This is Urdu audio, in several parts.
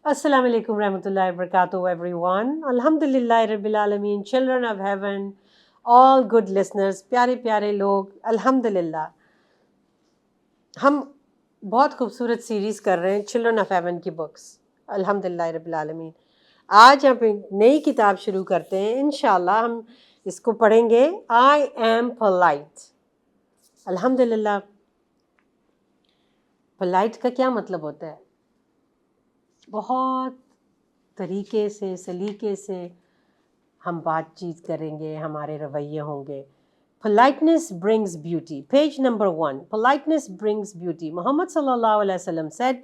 Assalamu alaikum rahmatullahi wa barakatuh everyone. Alhamdulillah Rabbil Alameen, children of heaven, all good listeners, پیارے پیارے لوگ, الحمدللہ ہم بہت خوبصورت سیریز کر رہے ہیں چلڈرن آف ہیون کی بکس. الحمدللہ رب العالمین. آج ہم ایک نئی کتاب شروع کرتے ہیں. انشاءاللہ ہم اس کو پڑھیں گے آئی ایم پولائٹ. الحمدللہ پولائٹ کا کیا مطلب ہوتا ہے؟ بہت طریقے سے سلیقے سے ہم بات چیت کریں گے, ہمارے رویے ہوں گے. Politeness brings beauty. Page number 1. Politeness brings beauty. Muhammad sallallahu alaihi wasallam said,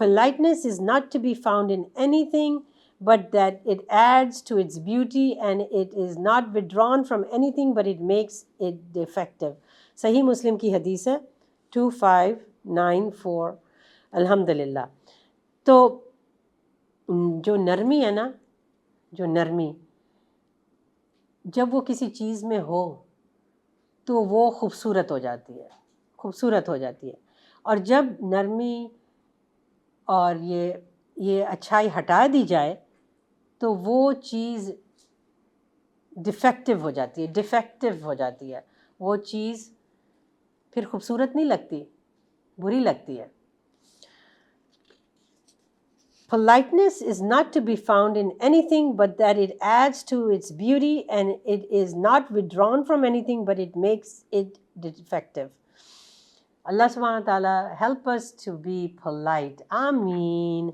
politeness is not to be found in anything but that it adds to its beauty, and it is not withdrawn from anything but it makes it defective. صحیح مسلم کی حدیث ہے 2594. الحمدللہ. تو جو نرمی ہے نا, جو نرمی جب وہ کسی چیز میں ہو تو وہ خوبصورت ہو جاتی ہے, خوبصورت ہو جاتی ہے. اور جب نرمی اور یہ اچھائی ہٹا دی جائے تو وہ چیز ڈیفیکٹیو ہو جاتی ہے, ڈیفیکٹیو ہو جاتی ہے. وہ چیز پھر خوبصورت نہیں لگتی, بری لگتی ہے. Politeness is not to be found in anything but that it adds to its beauty, and it is not withdrawn from anything but it makes it defective. Allah subhanahu wa ta'ala help us to be polite. Ameen.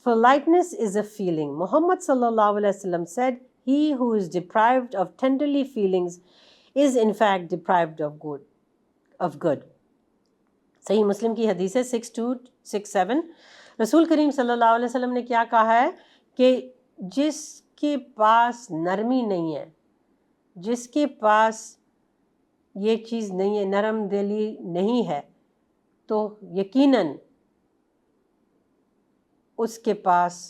Politeness is a feeling. Muhammad sallallahu alaihi wasallam said, he who is deprived of tenderly feelings is in fact deprived of good. صحیح مسلم کی حدیث ہے 6267. رسول کریم صلی اللہ علیہ وسلم نے کیا کہا ہے کہ جس کے پاس نرمی نہیں ہے, جس کے پاس یہ چیز نہیں ہے, نرم دلی نہیں ہے, تو یقیناً اس کے پاس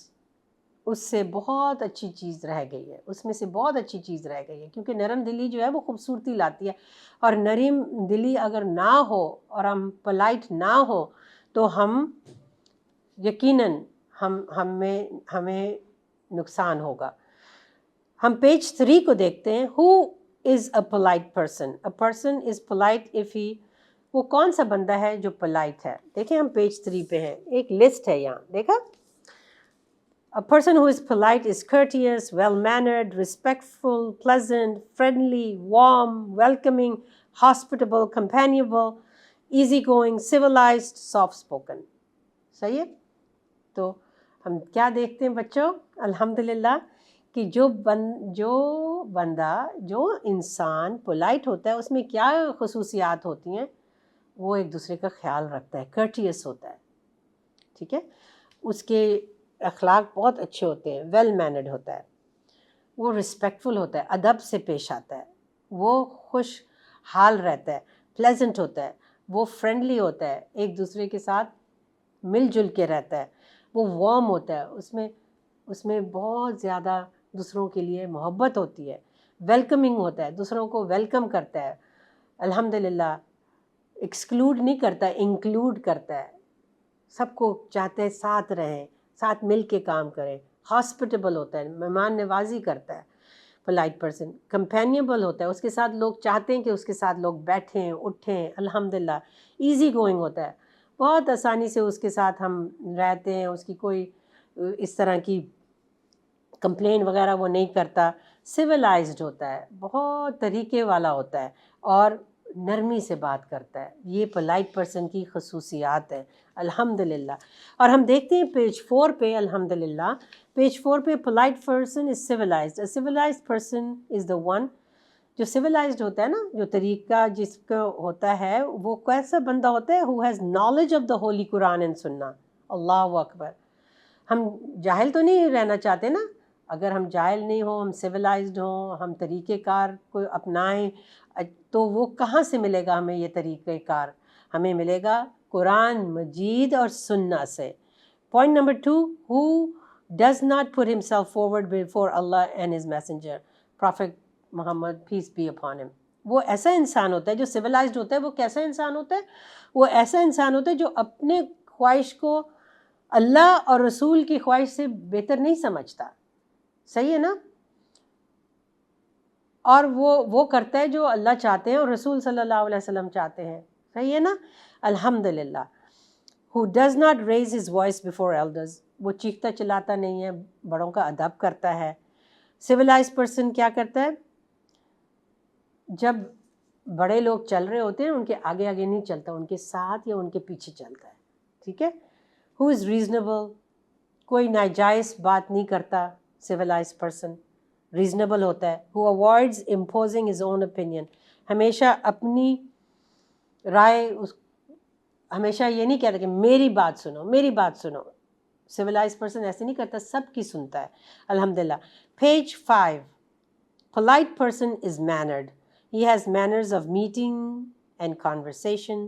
اس سے بہت اچھی چیز رہ گئی ہے, اس میں سے بہت اچھی چیز رہ گئی ہے. کیونکہ نرم دلی جو ہے وہ خوبصورتی لاتی ہے, اور نرم دلی اگر نہ ہو اور ہم پولائٹ نہ ہو تو ہم یقیناً ہمیں نقصان ہوگا. ہم پیج 3 کو دیکھتے ہیں. Who is a polite person? A person is polite if he, وہ کون سا بندہ ہے جو polite ہے؟ دیکھیں ہم پیج 3 پہ ہیں, ایک لسٹ ہے یہاں, دیکھا. A person who is polite is courteous, well-mannered, respectful, pleasant, friendly, warm, welcoming, hospitable, companionable, easygoing, civilized, soft-spoken. صحیح ہے؟ تو ہم کیا دیکھتے ہیں بچوں؟ الحمدللہ کہ جو بندہ جو انسان پولائٹ ہوتا ہے اس میں کیا خصوصیات ہوتی ہیں؟ وہ ایک دوسرے کا خیال رکھتا ہے, کرٹیس ہوتا ہے, ٹھیک ہے, اس کے اخلاق بہت اچھے ہوتے ہیں, ویل مینرڈ ہوتا ہے, وہ رسپیکٹفل ہوتا ہے, ادب سے پیش آتا ہے, وہ خوش حال رہتا ہے, پلیزنٹ ہوتا ہے, وہ فرینڈلی ہوتا ہے, ایک دوسرے کے ساتھ مل جل کے رہتا ہے, وہ وارم ہوتا ہے, اس میں بہت زیادہ دوسروں کے لیے محبت ہوتی ہے, ویلکمنگ ہوتا ہے, دوسروں کو ویلکم کرتا ہے, الحمدللہ ایکسکلوڈ نہیں کرتا, انکلوڈ کرتا ہے, سب کو چاہتے ہیں ساتھ رہیں, ساتھ مل کے کام کریں. ہاسپٹیبل ہوتا ہے, مہمان نوازی کرتا ہے پولائٹ پرسن. کمپینیبل ہوتا ہے, اس کے ساتھ لوگ چاہتے ہیں کہ اس کے ساتھ لوگ بیٹھیں اٹھیں, الحمدللہ. ایزی گوئنگ ہوتا ہے, بہت آسانی سے اس کے ساتھ ہم رہتے ہیں, اس کی کوئی اس طرح کی کمپلین وغیرہ وہ نہیں کرتا. سویلائزڈ ہوتا ہے, بہت طریقے والا ہوتا ہے, اور نرمی سے بات کرتا ہے. یہ پولائٹ پرسن کی خصوصیات ہیں الحمدللہ. اور ہم دیکھتے ہیں پیج 4 پہ, الحمدللہ پیج 4 پہ, polite person is civilized. A civilized person is the one, جو سویلائزڈ ہوتا ہے نا, جو طریقہ جس کا ہوتا ہے, وہ کیسا بندہ ہوتا ہے؟ who has knowledge of the holy Quran and Sunnah. اللہ اکبر. ہم جاہل تو نہیں رہنا چاہتے نا. اگر ہم جاہل نہیں ہوں, ہم سویلائزڈ ہوں, ہم طریقہ کار کو اپنائیں, تو وہ کہاں سے ملے گا ہمیں یہ طریقہ کار؟ ہمیں ملے گا قرآن مجید اور سنہ سے. Point number 2, who does not put himself forward before Allah and his messenger, Prophet Muhammad peace be upon him. وہ ایسا انسان ہوتا ہے جو سویلائزڈ ہوتا ہے. وہ کیسا انسان ہوتا ہے؟ وہ ایسا انسان ہوتا ہے جو اپنے خواہش کو اللہ اور رسول کی خواہش سے بہتر نہیں سمجھتا. صحیح ہے نا؟ اور وہ کرتا ہے جو اللہ چاہتے ہیں اور رسول صلی اللہ علیہ وسلم چاہتے ہیں. صحیح ہے نا؟ الحمدللہ. who does not raise his voice before elders, وہ چیختا چلاتا نہیں ہے, بڑوں کا ادب کرتا ہے. civilized person کیا کرتا ہے؟ جب بڑے لوگ چل رہے ہوتے ہیں ان کے آگے آگے نہیں چلتا, ان کے ساتھ یا ان کے پیچھے چلتا ہے. ٹھیک ہے. who is reasonable, کوئی ناجائز بات نہیں کرتا. civilized person ریزنیبل ہوتا ہے. who avoids imposing his own opinion, ہمیشہ اپنی رائے ہمیشہ یہ نہیں کہتا کہ میری بات سنو میری بات سنو. civilized person ایسے نہیں کرتا, سب کی سنتا ہے. الحمدللہ. page 5, polite person is mannered. He has manners of meeting and conversation,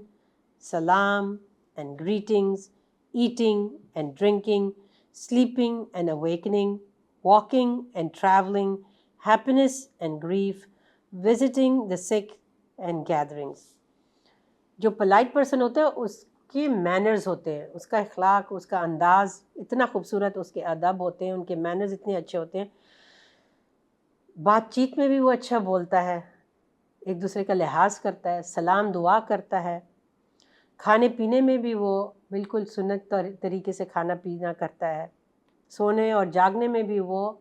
salam and greetings, eating and drinking, sleeping and awakening, walking and traveling, happiness and grief, visiting the sick and gatherings. جو پلائٹ پرسن ہوتا ہے اس کے مینرز ہوتے ہیں, اس کا اخلاق, اس کا انداز اتنا خوبصورت, اس کے ادب ہوتے ہیں, ان کے مینرز اتنے اچھے ہوتے ہیں. بات چیت میں بھی وہ اچھا بولتا ہے, ایک دوسرے کا لحاظ کرتا ہے, سلام دعا کرتا ہے. کھانے پینے میں بھی وہ بالکل سنت طریقے سے کھانا پینا کرتا ہے. سونے اور جاگنے میں بھی وہ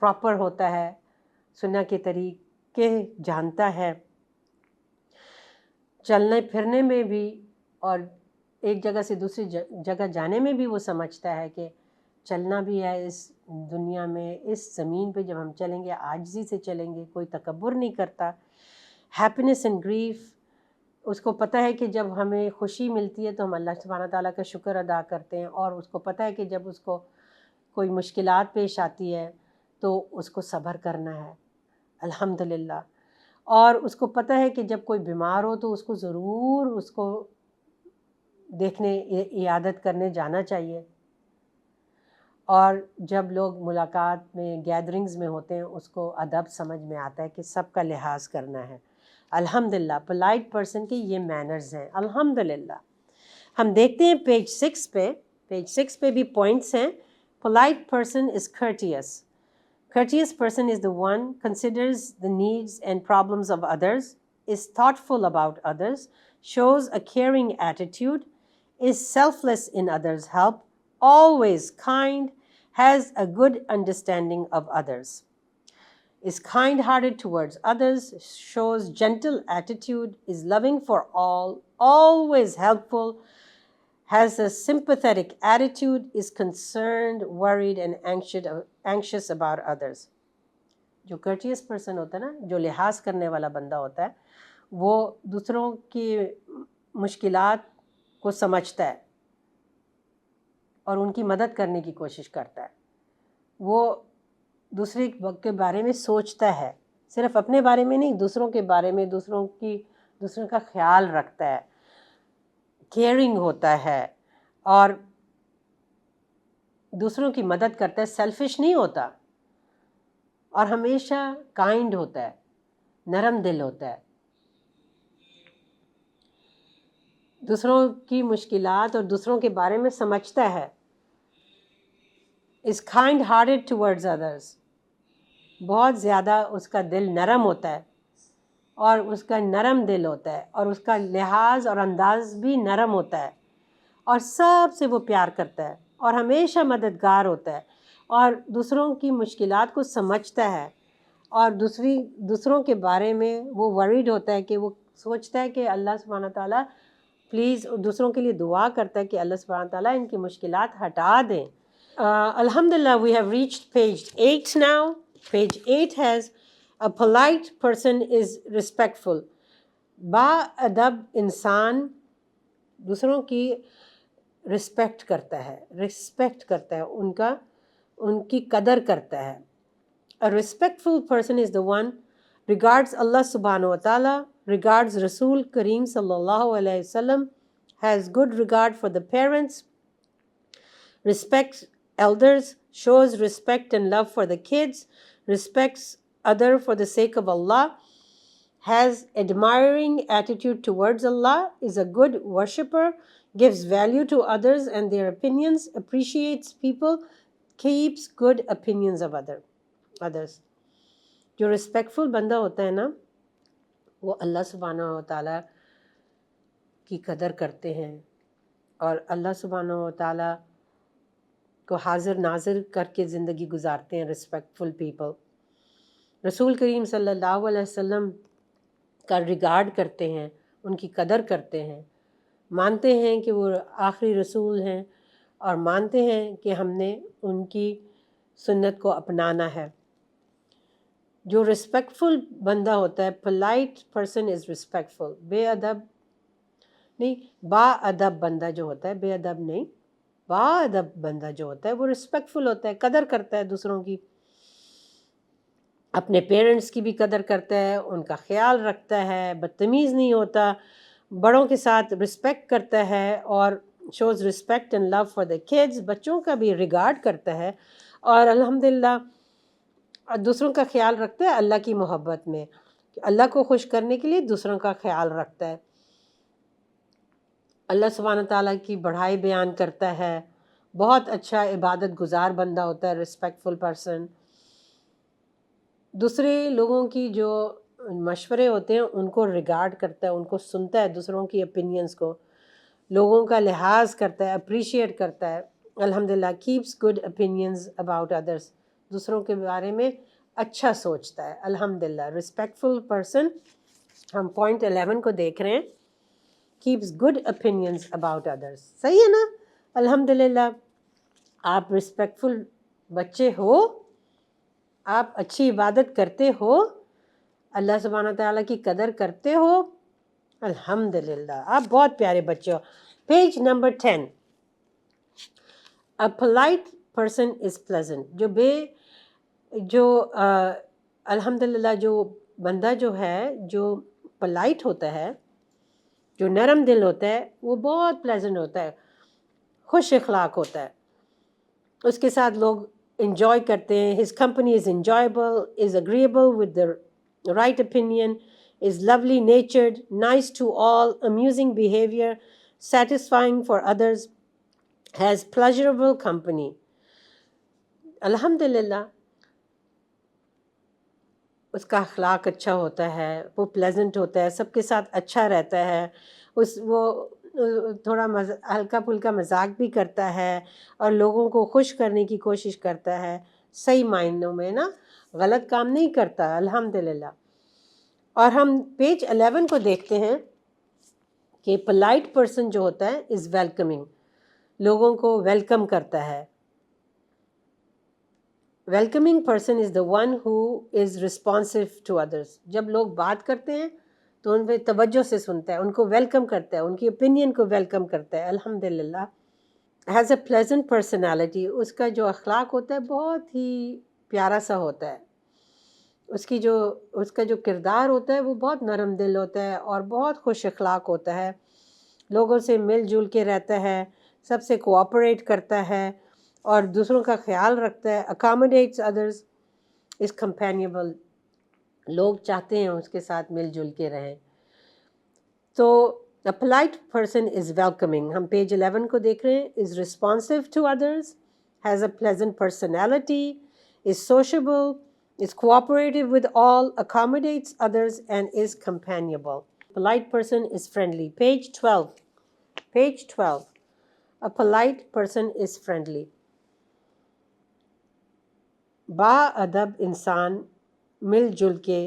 پراپر ہوتا ہے, سنت کے طریقے جانتا ہے. چلنے پھرنے میں بھی اور ایک جگہ سے دوسری جگہ جانے میں بھی وہ سمجھتا ہے کہ چلنا بھی ہے اس دنیا میں, اس زمین پہ جب ہم چلیں گے عاجزی سے چلیں گے, کوئی تکبر نہیں کرتا. ہیپینس اینڈ گریف, اس کو پتہ ہے کہ جب ہمیں خوشی ملتی ہے تو ہم اللہ سبحانہ تعالیٰ کا شکر ادا کرتے ہیں, اور اس کو پتہ ہے کہ جب اس کو کوئی مشکلات پیش آتی ہے تو اس کو صبر کرنا ہے. الحمدللہ. اور اس کو پتہ ہے کہ جب کوئی بیمار ہو تو اس کو ضرور اس کو دیکھنے عیادت کرنے جانا چاہیے. اور جب لوگ ملاقات میں گیدرنگز میں ہوتے ہیں اس کو ادب سمجھ میں آتا ہے کہ سب کا لحاظ کرنا ہے. الحمدللہ. پولائٹ پرسن کے یہ مینرز ہیں. الحمدللہ. ہم دیکھتے ہیں پیج 6 پہ, پیج 6 پہ بھی پوائنٹس ہیں. Polite person is courteous. Courteous person is the one considers the needs and problems of others, is thoughtful about others, shows a caring attitude, is selfless in others' help, always kind, has a good understanding of others, is kind-hearted towards others, shows gentle attitude, is loving for all, always helpful, has a sympathetic attitude, is concerned, worried and anxious about others. جو courteous person ہوتا ہے نا, جو لحاظ کرنے والا بندہ ہوتا ہے, وہ دوسروں کی مشکلات کو سمجھتا ہے اور ان کی مدد کرنے کی کوشش کرتا ہے. وہ دوسرے کے بارے میں سوچتا ہے, صرف اپنے بارے میں نہیں, دوسروں کے بارے میں, دوسروں کا خیال رکھتا ہے, کیئرنگ ہوتا ہے اور دوسروں کی مدد کرتا ہے. سیلفش نہیں ہوتا اور ہمیشہ کائنڈ ہوتا ہے, نرم دل ہوتا ہے. دوسروں کی مشکلات اور دوسروں کے بارے میں سمجھتا ہے. is kind hearted towards others, بہت زیادہ اس کا دل نرم ہوتا ہے اور اس کا نرم دل ہوتا ہے اور اس کا لحاظ اور انداز بھی نرم ہوتا ہے اور سب سے وہ پیار کرتا ہے اور ہمیشہ مددگار ہوتا ہے اور دوسروں کی مشکلات کو سمجھتا ہے اور دوسروں کے بارے میں وہ ورڈ ہوتا ہے کہ وہ سوچتا ہے کہ اللہ سبحانہ تعالیٰ پلیز, دوسروں کے لیے دعا کرتا ہے کہ اللہ سبحانہ تعالیٰ ان کی مشکلات ہٹا دیں. Alhamdulillah, we have reached page 8 now. Page 8 has a polite person is respectful. با-ادب انسان دوسروں کی رسپیکٹ کرتا ہے, ان کی قدر کرتا ہے. A respectful person is the one regards Allah subhanahu wa ta'ala, regards Rasul Kareem sallallahu alayhi wasallam, has good regard for the parents, respects elders, shows respect and love for the kids, respects other for the sake of Allah, has admiring attitude towards Allah, is a good worshipper, gives value to others and their opinions, appreciates people, keeps good opinions of others. جو رسپیکٹفل بندہ ہوتا ہے نا وہ اللہ سبحانہ و تعالیٰ کی قدر کرتے ہیں اور اللہ سبحانہ و تعالیٰ کو حاضر ناظر کر کے زندگی گزارتے ہیں. رسپیکٹفل پیپل رسول کریم صلی اللہ علیہ وسلم کا ریگارڈ کرتے ہیں، ان کی قدر کرتے ہیں، مانتے ہیں کہ وہ آخری رسول ہیں اور مانتے ہیں کہ ہم نے ان کی سنت کو اپنانا ہے. جو رسپیکٹفل بندہ ہوتا ہے، پولائٹ پرسن از رسپیکٹفل. بے ادب نہیں، با ادب بندہ جو ہوتا ہے، بے ادب نہیں، با ادب بندہ جو ہوتا ہے وہ رسپیکٹفل ہوتا ہے، قدر کرتا ہے دوسروں کی، اپنے پیرنٹس کی بھی قدر کرتا ہے، ان کا خیال رکھتا ہے، بدتمیز نہیں ہوتا، بڑوں کے ساتھ رسپیکٹ کرتا ہے اور shows respect and love for the kids. بچوں کا بھی ریگارڈ کرتا ہے اور الحمدللہ دوسروں کا خیال رکھتا ہے اللہ کی محبت میں، اللہ کو خوش کرنے کے لیے دوسروں کا خیال رکھتا ہے. اللہ سبحانہ تعالیٰ کی بڑائی بیان کرتا ہے، بہت اچھا عبادت گزار بندہ ہوتا ہے رسپیکٹفل پرسن. دوسرے لوگوں کی جو مشورے ہوتے ہیں ان کو ریگارڈ کرتا ہے، ان کو سنتا ہے، دوسروں کی اپینینز کو، لوگوں کا لحاظ کرتا ہے، اپریشیٹ کرتا ہے. الحمدللہ keeps good opinions about others, دوسروں کے بارے میں اچھا سوچتا ہے. الحمدللہ رسپیکٹفل پرسن، ہم پوائنٹ 11 کو دیکھ رہے ہیں، keeps good opinions about others. صحیح ہے نا؟ الحمدللہ آپ رسپیکٹفل بچے ہو، آپ اچھی عبادت کرتے ہو، اللہ سبحانہ تعالیٰ کی قدر کرتے ہو، الحمدللہ آپ بہت پیارے بچے ہو. Page number 10. A polite person is pleasant. الحمدللہ جو بندہ جو ہے جو پلائٹ ہوتا ہے، جو نرم دل ہوتا ہے، وہ بہت پلیزنٹ ہوتا ہے، خوش اخلاق ہوتا ہے، اس کے ساتھ لوگ انجوائے کرتے ہیں. his company is enjoyable, is agreeable with the right opinion, is lovely natured, nice to all, amusing behavior, satisfying for others, has pleasurable company. الحمدللہ اس کا اخلاق اچھا ہوتا ہے، وہ پلیزنٹ ہوتا ہے، سب کے ساتھ اچھا رہتا ہے، وہ تھوڑا ہلکا پھلکا مذاق بھی کرتا ہے اور لوگوں کو خوش کرنے کی کوشش کرتا ہے، صحیح معنوں میں نا، غلط کام نہیں کرتا. الحمدللہ. اور ہم پیج 11 کو دیکھتے ہیں کہ پولائٹ پرسن جو ہوتا ہے از ویلکمنگ، لوگوں کو ویلکم کرتا ہے. Welcoming person is the one who is responsive to others. جب لوگ بات کرتے ہیں تو ان پہ توجہ سے سنتا ہے، ان کو ویلکم کرتا ہے، ان کی اوپینین کو ویلکم کرتا ہے. الحمدللہ. ہیز اے پلیزنٹ پرسنالٹی، اس کا جو اخلاق ہوتا ہے بہت ہی پیارا سا ہوتا ہے. اس کا جو کردار ہوتا ہے وہ بہت نرم دل ہوتا ہے اور بہت خوش اخلاق ہوتا ہے، لوگوں سے مل جل کے رہتا ہے، سب سے کوآپریٹ کرتا ہے اور دوسروں کا خیال رکھتا ہے. accommodates others, is companionable، لوگ چاہتے ہیں اس کے ساتھ مل جل کے رہیں. تو a polite person is welcoming. ہم پیج 11 کو دیکھ رہے ہیں. is responsive to others, has a pleasant personality, is sociable, is cooperative with all, accommodates others and is companionable. Polite person is friendly. Page 12. Page 12. A polite person is friendly. با ادب انسان مل جل کے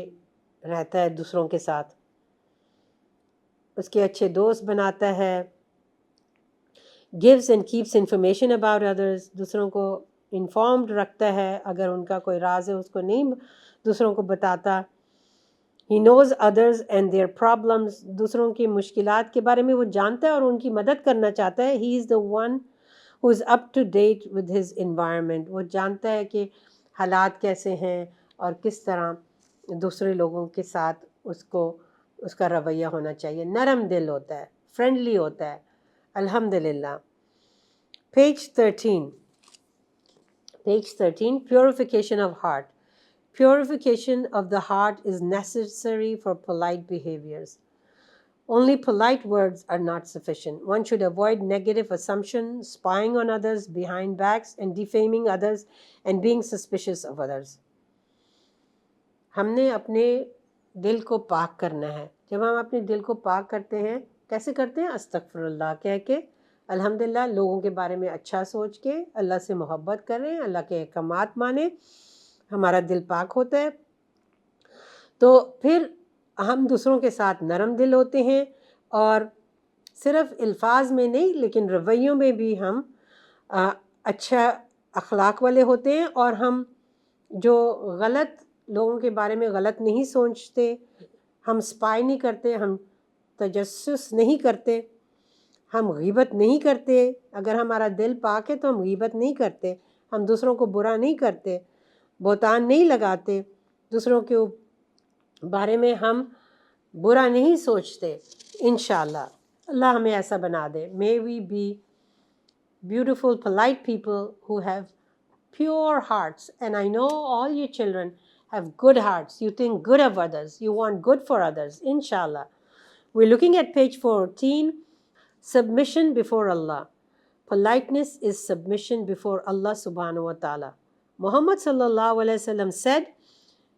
رہتا ہے دوسروں کے ساتھ، اس کے اچھے دوست بناتا ہے. gives and keeps information about others، دوسروں کو انفارمڈ رکھتا ہے، اگر ان کا کوئی راز ہے اس کو نہیں دوسروں کو بتاتا. he knows others and their problems، دوسروں کی مشکلات کے بارے میں وہ جانتا ہے اور ان کی مدد کرنا چاہتا ہے. he is the one who is up to date with his environment، وہ جانتا ہے کہ حالات کیسے ہیں اور کس طرح دوسرے لوگوں کے ساتھ اس کا رویہ ہونا چاہیے. نرم دل ہوتا ہے، فرینڈلی ہوتا ہے. الحمدللہ. Page 13. Page 13. Purification of heart. Purification of the heart is necessary for polite behaviors. Only polite words are not sufficient. One should avoid negative assumptions, spying on others behind backs, and defaming others, and being suspicious of others. ہم نے اپنے دل کو پاک کرنا ہے. جب ہم اپنے دل کو پاک کرتے ہیں, کیسے کرتے ہیں؟ استغفر اللہ کہہ کے, الحمدللہ, لوگوں کے بارے میں اچھا سوچ کے, اللہ سے محبت کریں, اللہ کے احکامات مانیں, ہمارا دل پاک ہوتا ہے. تو پھر ہم دوسروں کے ساتھ نرم دل ہوتے ہیں, اور صرف الفاظ میں نہیں لیکن رویوں میں بھی ہم اچھا اخلاق والے ہوتے ہیں, اور ہم جو غلط لوگوں کے بارے میں غلط نہیں سوچتے, ہم سپائی نہیں کرتے, ہم تجسس نہیں کرتے, ہم غیبت نہیں کرتے. اگر ہمارا دل پاک ہے تو ہم غیبت نہیں کرتے, ہم دوسروں کو برا نہیں کرتے, بہتان نہیں لگاتے, دوسروں کے بارے میں ہم برا نہیں سوچتے. انشاءاللہ اللہ ہمیں ایسا بنا دے. May we be beautiful, polite people who have pure hearts. And I know all you children have good hearts. You think good of others. You want good for others. Inshallah. We're looking at page 14. Submission before Allah. Politeness is submission before Allah subhanahu wa ta'ala. Muhammad sallallahu alayhi wa sallam said,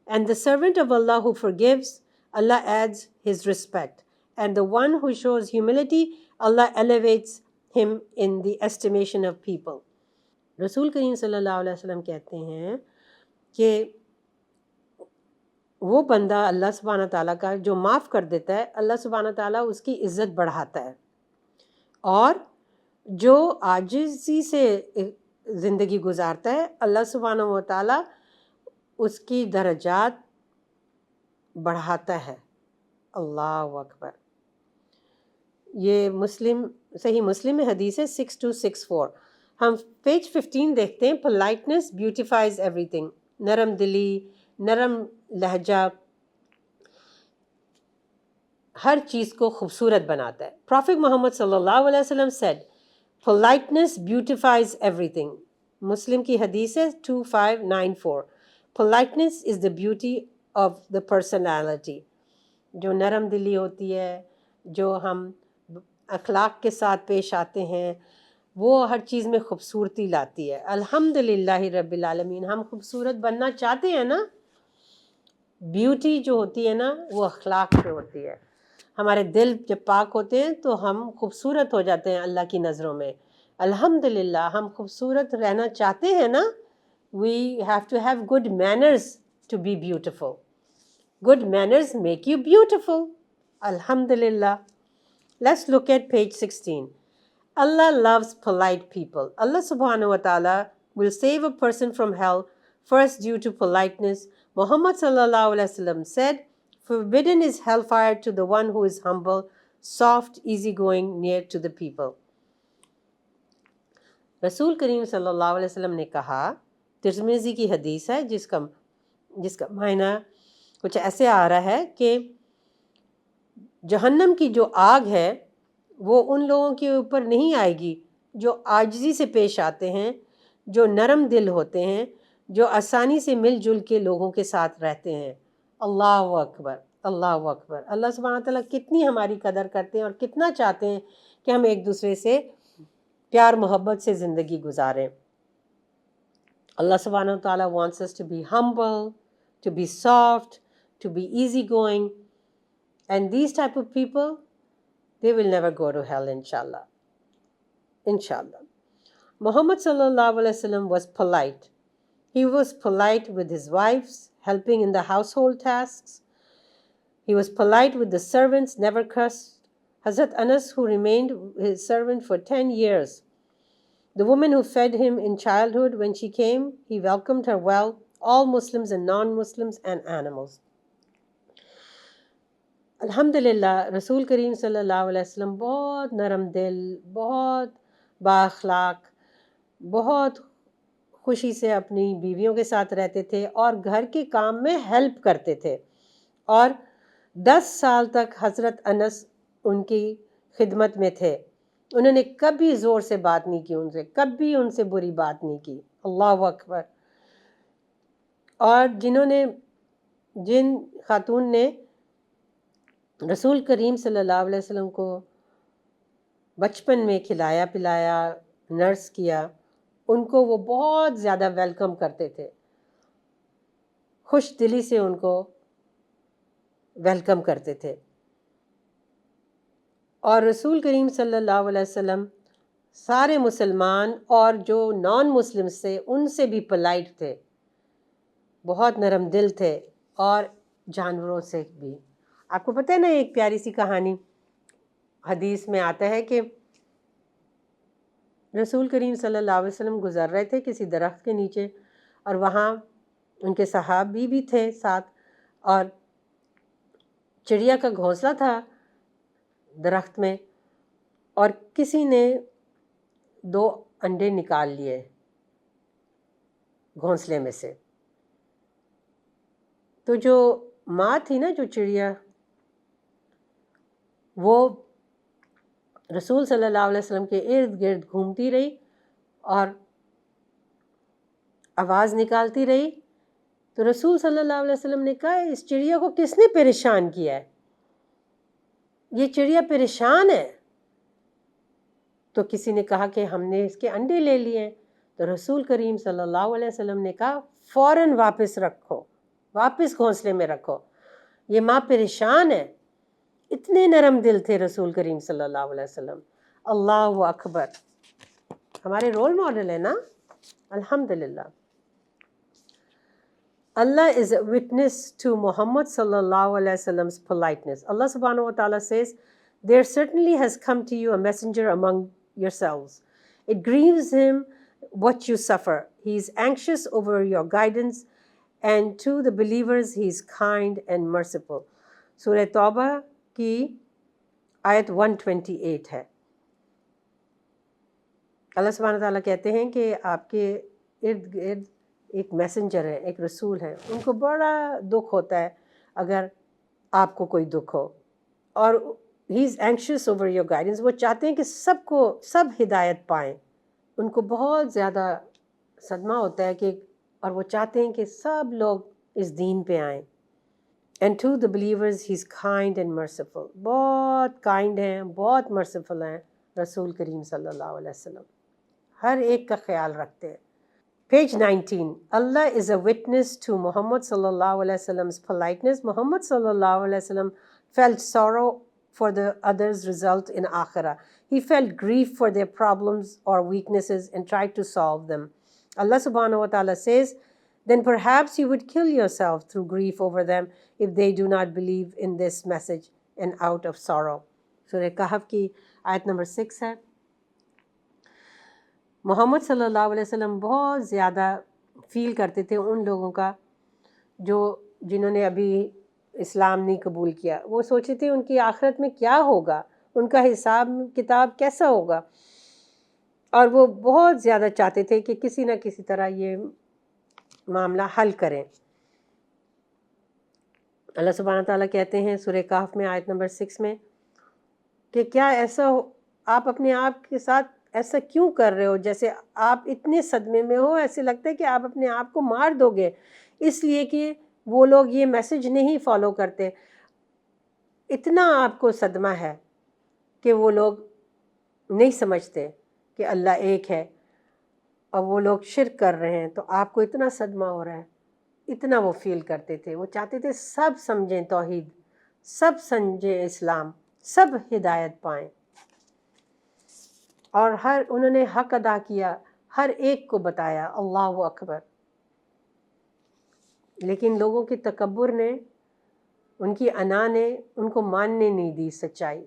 and the servant of Allah who forgives, Allah adds his respect. And the one who shows humility, Allah elevates him in the estimation of people. رسول کریم صلی اللہ علیہ وسلم کہتے ہیں کہ وہ بندہ اللہ سبحانہ تعالیٰ کا جو معاف کر دیتا ہے, اللہ سبحانہ تعالیٰ اس کی عزت بڑھاتا ہے, اور جو عاجزی سے زندگی گزارتا ہے, اللہ سبحانہ و تعالیٰ اس کی درجات بڑھاتا ہے. اللہ اکبر. یہ صحیح مسلم میں حدیث ہے 6264. ہم پیج 15 دیکھتے ہیں. politeness beautifies everything. نرم دلی, نرم لہجہ ہر چیز کو خوبصورت بناتا ہے. Prophet Muhammad صلی اللہ علیہ وسلم said, politeness beautifies everything. مسلم کی حدیث ہے 2594. Politeness is the beauty of the personality. جو نرم دلی ہوتی ہے, جو ہم اخلاق کے ساتھ پیش آتے ہیں, وہ ہر چیز میں خوبصورتی لاتی ہے. الحمدللہ رب العالمین. ہم خوبصورت بننا چاہتے ہیں نا. بیوٹی جو ہوتی ہے نا وہ اخلاق سے ہوتی ہے. ہمارے دل جب پاک ہوتے ہیں تو ہم خوبصورت ہو جاتے ہیں اللہ کی نظروں میں. الحمدللہ ہم خوبصورت رہنا چاہتے ہیں نا. We have to have good manners to be beautiful. Good manners make you beautiful. Alhamdulillah. Let's look at page 16. Allah loves polite people. Allah subhanahu wa ta'ala will save a person from hell first due to politeness. Muhammad sallallahu alaihi wasallam said, forbidden is hellfire to the one who is humble, soft, easygoing, near to the people. رسول کریم صلی اللہ علیہ وسلم نے کہا, ترمذی کی حدیث ہے جس کا معنی کچھ ایسے آ رہا ہے کہ جہنم کی جو آگ ہے وہ ان لوگوں کے اوپر نہیں آئے گی جو عاجزی سے پیش آتے ہیں, جو نرم دل ہوتے ہیں, جو آسانی سے مل جل کے لوگوں کے ساتھ رہتے ہیں. اللہ اکبر, اللہ اکبر. اللہ سبحانہ تعالیٰ کتنی ہماری قدر کرتے ہیں اور کتنا چاہتے ہیں کہ ہم ایک دوسرے سے پیار محبت سے زندگی گزاریں. Allah subhanahu wa ta'ala wants us to be humble, to be soft, to be easygoing. And these type of people, they will never go to hell, inshallah. Inshallah. Muhammad sallallahu alaihi wasallam was polite. He was polite with his wives, helping in the household tasks. He was polite with the servants, never cursed. Hazrat Anas, who remained his servant for 10 years, the woman who fed him in childhood, when she came, he welcomed her well, all Muslims and non-Muslims and animals. الحمدللہ رسول کریم صلی اللہ علیہ وسلم بہت نرم دل, بہت بااخلاق, بہت خوشی سے اپنی بیویوں کے ساتھ رہتے تھے اور گھر کے کام میں ہیلپ کرتے تھے. اور 10 سال تک حضرت انس ان کی خدمت میں تھے. انہوں نے کبھی زور سے بات نہیں کی ان سے, کبھی ان سے بری بات نہیں کی. اللہ اکبر. اور جن خاتون نے رسول کریم صلی اللہ علیہ وسلم کو بچپن میں کھلایا پلایا، نرس کیا، ان کو وہ بہت زیادہ ویلکم کرتے تھے، خوش دلی سے ان کو ویلکم کرتے تھے. اور رسول کریم صلی اللہ علیہ وسلم سارے مسلمان اور جو نان مسلم سے ان سے بھی پولائٹ تھے، بہت نرم دل تھے، اور جانوروں سے بھی. آپ کو پتہ ہے نا ایک پیاری سی کہانی حدیث میں آتا ہے کہ رسول کریم صلی اللہ علیہ وسلم گزر رہے تھے کسی درخت کے نیچے، اور وہاں ان کے صحابی بھی تھے ساتھ، اور چڑیا کا گھونسلہ تھا درخت میں، اور کسی نے 2 انڈے نکال لیے گھونسلے میں سے. تو جو ماں تھی نا، جو چڑیا، وہ رسول صلی اللہ علیہ وسلم کے ارد گرد گھومتی رہی اور آواز نکالتی رہی. تو رسول صلی اللہ علیہ وسلم نے کہا اس چڑیا کو کس نے پریشان کیا ہے، یہ چڑیا پریشان ہے. تو کسی نے کہا کہ ہم نے اس کے انڈے لے لیے ہیں. تو رسول کریم صلی اللہ علیہ وسلم نے کہا فوراً واپس رکھو، واپس گھونسلے میں رکھو، یہ ماں پریشان ہے. اتنے نرم دل تھے رسول کریم صلی اللہ علیہ وسلم. اللہ اکبر، ہمارے رول ماڈل ہے نا، الحمدللہ. Allah is a witness to Muhammad sallallahu alaihi wasallam's politeness. Allah subhanahu wa ta'ala says, there certainly has come to you a messenger among yourselves. It grieves him what you suffer. He is anxious over your guidance, and to the believers he is kind and merciful. Surah Tawbah کی آیت 128 ہے. اللہ سبحانہ و تعالیٰ کہتے ہیں کہ آپ کے ارد گرد ایک میسنجر ہے، ایک رسول ہے، ان کو بڑا دکھ ہوتا ہے اگر آپ کو کوئی دکھ ہو، اور ہی از اینکشیس اوور یور گائیڈنس. وہ چاہتے ہیں کہ سب ہدایت پائیں. ان کو بہت زیادہ صدمہ ہوتا ہے کہ، اور وہ چاہتے ہیں کہ سب لوگ اس دین پہ آئیں. And to the believers he is kind and merciful. بہت کائنڈ ہیں، بہت مرسیفل ہیں رسول کریم صلی اللہ علیہ وسلم، ہر ایک کا خیال رکھتے ہیں. Page 19. Allah is a witness to Muhammad sallallahu alaihi wasallam's politeness. Muhammad sallallahu alaihi wasallam felt sorrow for the others' result in Akhirah. He felt grief for their problems or weaknesses and tried to solve them. Allah subhanahu wa ta'ala says, then perhaps you would kill yourself through grief over them if they do not believe in this message and out of sorrow. Surah Kahf کی آیت نمبر 6 ہے. محمد صلی اللہ علیہ وسلم بہت زیادہ فیل کرتے تھے ان لوگوں کا جنہوں نے ابھی اسلام نہیں قبول کیا. وہ سوچتے تھے ان کی آخرت میں کیا ہوگا، ان کا حساب کتاب کیسا ہوگا، اور وہ بہت زیادہ چاہتے تھے کہ کسی نہ کسی طرح یہ معاملہ حل کریں. اللہ سبحانہ تعالیٰ کہتے ہیں سورہ کہف میں آیت نمبر 6 میں کہ کیا ایسا آپ اپنے آپ کے ساتھ ایسا کیوں کر رہے ہو، جیسے آپ اتنے صدمے میں ہو، ایسے لگتا ہے کہ آپ اپنے آپ کو مار دو گے، اس لیے کہ وہ لوگ یہ میسج نہیں فالو کرتے. اتنا آپ کو صدمہ ہے کہ وہ لوگ نہیں سمجھتے کہ اللہ ایک ہے، اور وہ لوگ شرک کر رہے ہیں، تو آپ کو اتنا صدمہ ہو رہا ہے. اتنا وہ فیل کرتے تھے. وہ چاہتے تھے سب سمجھیں توحید، سب سمجھیں اسلام، سب ہدایت پائیں، اور انہوں نے حق ادا کیا، ہر ایک کو بتایا. اللہ اکبر. لیکن لوگوں کے تکبر نے، ان کی انا نے ان کو ماننے نہیں دی سچائی.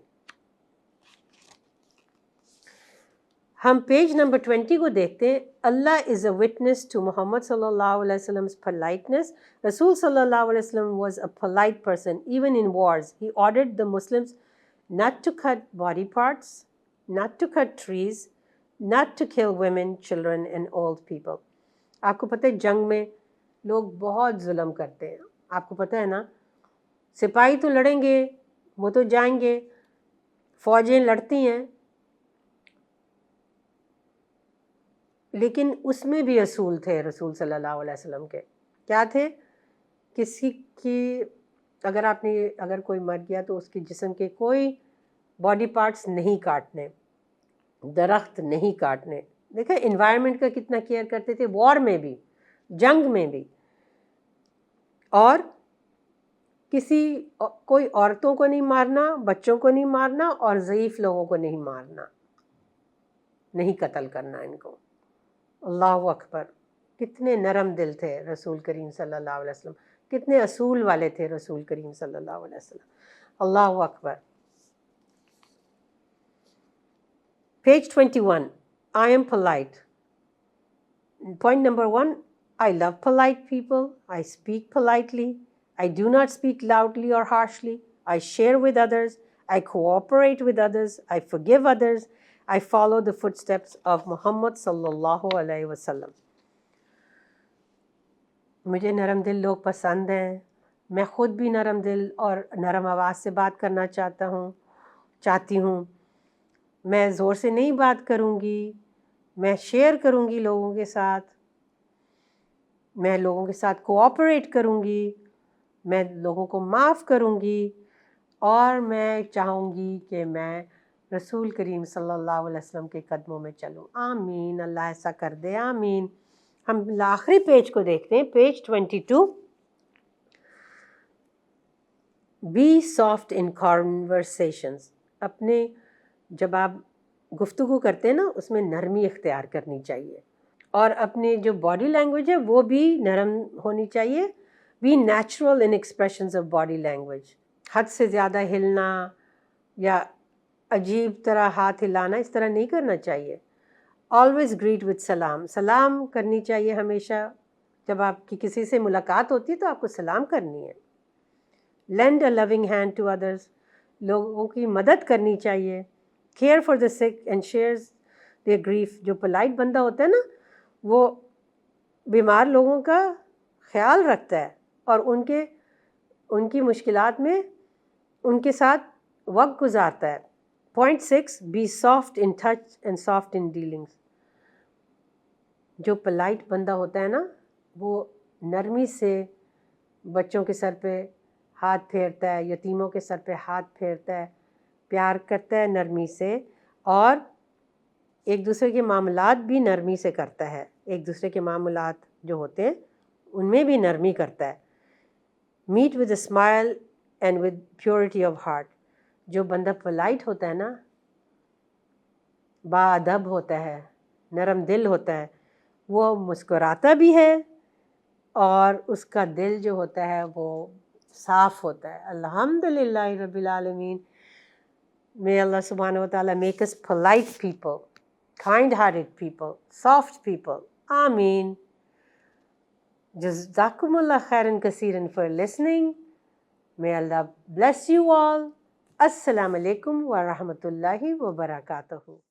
ہم پیج نمبر 20 کو دیکھتے ہیں. اللہ از اے وٹنس ٹو محمد صلی اللہ علیہ وسلم politeness. رسول صلی اللہ علیہ وسلم was a polite person even in wars. He ordered the Muslims not to cut body parts, not to cut trees, not to kill women, children and old people. آپ کو پتہ ہے جنگ میں لوگ بہت ظلم کرتے ہیں. آپ کو پتہ ہے نا، سپاہی تو لڑیں گے، وہ تو جائیں گے، فوجیں لڑتی ہیں، لیکن اس میں بھی اصول تھے رسول صلی اللہ علیہ وسلم کے. کیا تھے؟ کسی کی اگر کوئی مر گیا تو اس کے جسم کے کوئی باڈی پارٹس نہیں کاٹنے، درخت نہیں کاٹنے. دیکھیں انوائرمنٹ کا کتنا کیئر کرتے تھے، وار میں بھی، جنگ میں بھی. اور کوئی عورتوں کو نہیں مارنا، بچوں کو نہیں مارنا، اور ضعیف لوگوں کو نہیں مارنا، نہیں قتل کرنا ان کو. اللہ اکبر. کتنے نرم دل تھے رسول کریم صلی اللہ علیہ وسلم، کتنے اصول والے تھے رسول کریم صلی اللہ علیہ وسلم. اللہ اکبر. Page 21. I am polite. Point number 1. I love polite people. I speak politely. I do not speak loudly or harshly. I share with others. I cooperate with others. I forgive others. I follow the footsteps of Muhammad sallallahu alayhi wa sallam. مجھے نرم دل لوگ پسند ہیں. میں خود بھی نرم دل اور نرم آواز سے بات کرنا چاہتی ہوں. میں زور سے نہیں بات کروں گی. میں شیئر کروں گی لوگوں کے ساتھ. میں لوگوں کے ساتھ کوآپریٹ کروں گی. میں لوگوں کو معاف کروں گی. اور میں چاہوں گی کہ میں رسول کریم صلی اللہ علیہ وسلم کے قدموں میں چلوں. آمین. اللہ ایسا کر دے. آمین. ہم آخری پیج کو دیکھتے ہیں، page 22. Be soft in conversations. اپنے جب آپ گفتگو کرتے ہیں نا، اس میں نرمی اختیار کرنی چاہیے. اور اپنی جو باڈی لینگویج ہے وہ بھی نرم ہونی چاہیے. Be natural in expressions of body language. حد سے زیادہ ہلنا یا عجیب طرح ہاتھ ہلانا اس طرح نہیں کرنا چاہیے. آلویز گریٹ وتھ سلام. سلام کرنی چاہیے ہمیشہ. جب آپ کی کسی سے ملاقات ہوتی ہے تو آپ کو سلام کرنی ہے. Lend a loving hand to others. لوگوں کی مدد کرنی چاہیے. Care for the sick and shares their grief. جو پولائٹ بندہ ہوتا ہے نا، وہ بیمار لوگوں کا خیال رکھتا ہے اور ان کی مشکلات میں ان کے ساتھ وقت گزارتا ہے. Point 6. Be soft in touch and soft in dealings. جو پولائٹ بندہ ہوتا ہے نا، وہ نرمی سے بچوں کے سر پہ ہاتھ پھیرتا ہے، یتیموں کے سر پہ ہاتھ پھیرتا ہے، پیار کرتا ہے نرمی سے، اور ایک دوسرے کے معاملات بھی نرمی سے کرتا ہے. ایک دوسرے کے معاملات جو ہوتے ہیں ان میں بھی نرمی کرتا ہے. Meet with a smile and with purity of heart. جو بندہ پولائٹ ہوتا ہے نا، باادب ہوتا ہے، نرم دل ہوتا ہے، وہ مسکراتا بھی ہے اور اس کا دل جو ہوتا ہے وہ صاف ہوتا ہے. الحمدللہ رب العالمین. May Allah subhanahu wa ta'ala make us polite people, kind-hearted people, soft people. Ameen. Jazakumullah khairan kaseeran for listening. May Allah bless you all. Assalamu alaikum wa rahmatullahi wa barakatuhu.